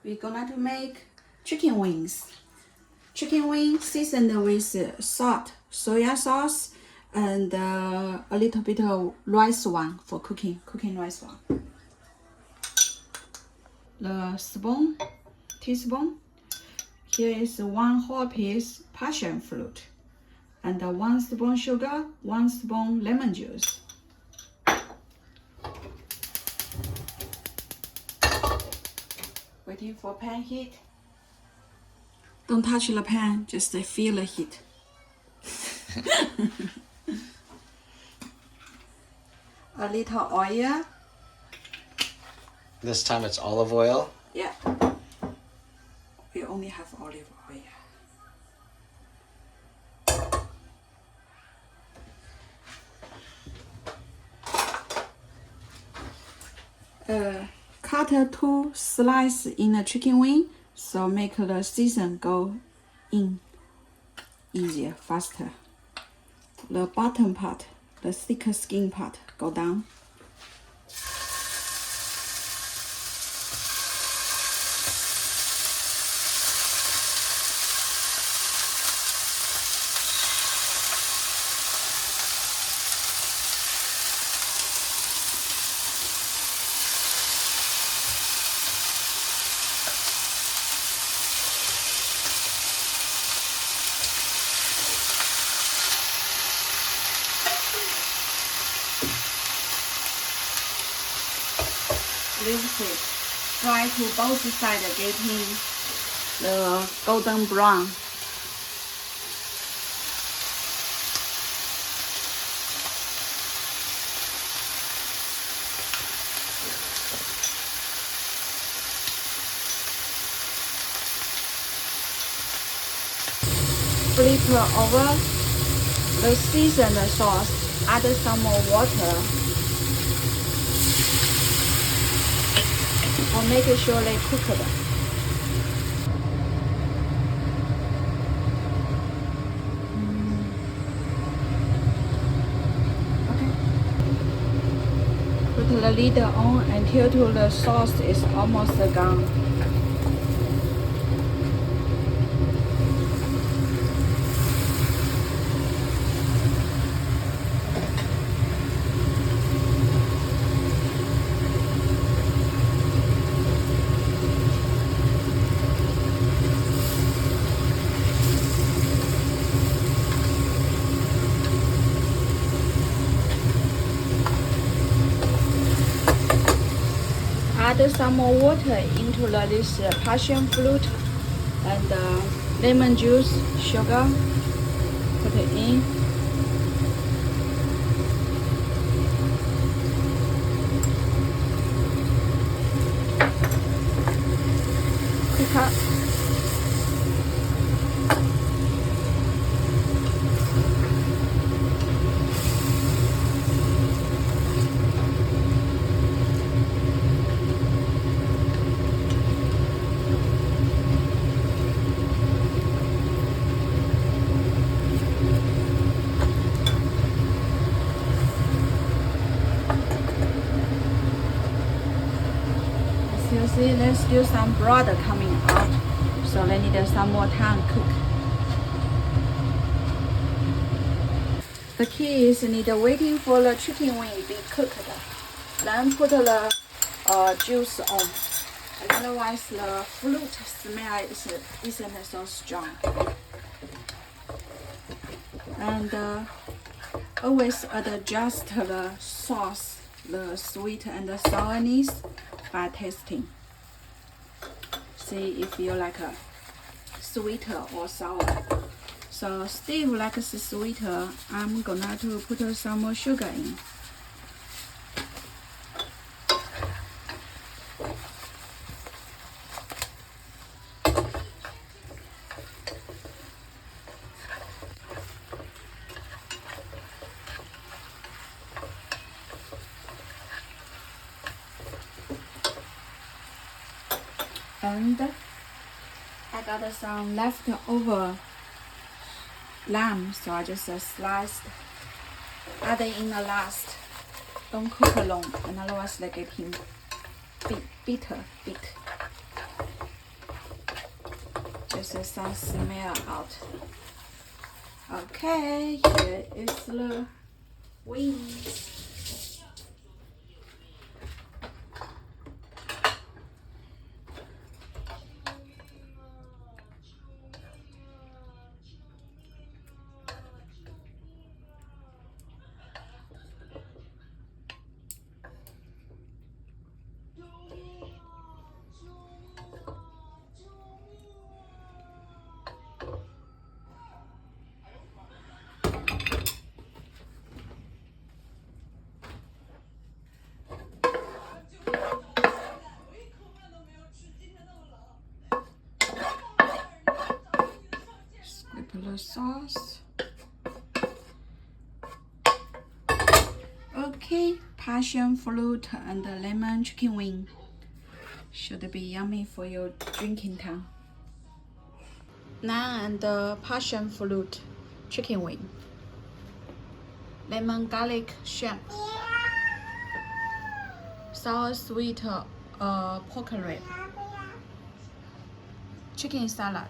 we're gonna to make chicken wings. Chicken wings seasoned with salt, soya sauce, and a little bit of rice one for cooking rice one. The teaspoon. Here is 1 whole piece passion fruit, and 1 spoon sugar, 1 spoon lemon juice. Waiting for pan heat. Don't touch the pan, just feel the heat. A little oil. This time it's olive oil. Yeah. We only have olive oil. Cut 2 slices in the chicken wing, so make the season go in easier, faster. The bottom part, the thick skin part, go down. Leave it. Fry to both sides, getting the golden brown. Flip over the seasoned sauce. Add some more water. Or make sure they cook it. Okay. Put the lid on until the sauce is almost gone. Add some more water into this passion fruit and lemon juice, sugar. Put it in. Cook up. You see, there's still some blood coming out, so they need some more time to cook. The key is need waiting for the chicken wing to be cooked, then put the juice on. Otherwise, the fruit smell isn't so strong. And always adjust the sauce, the sweet and the sourness by tasting. See if you like a sweeter or sour. So Steve likes sweeter. I'm gonna to put some more sugar in. And I got some leftover lamb, so I just sliced, add it in the last. Don't cook long, and otherwise they get him bitter. some smell out. Okay, here is the wings. Scrape the sauce. Okay, passion fruit and lemon chicken wing. Should be yummy for your drinking time. Naan and passion fruit chicken wing. Lemon garlic shrimp. Sour sweet pork rib. Chicken salad.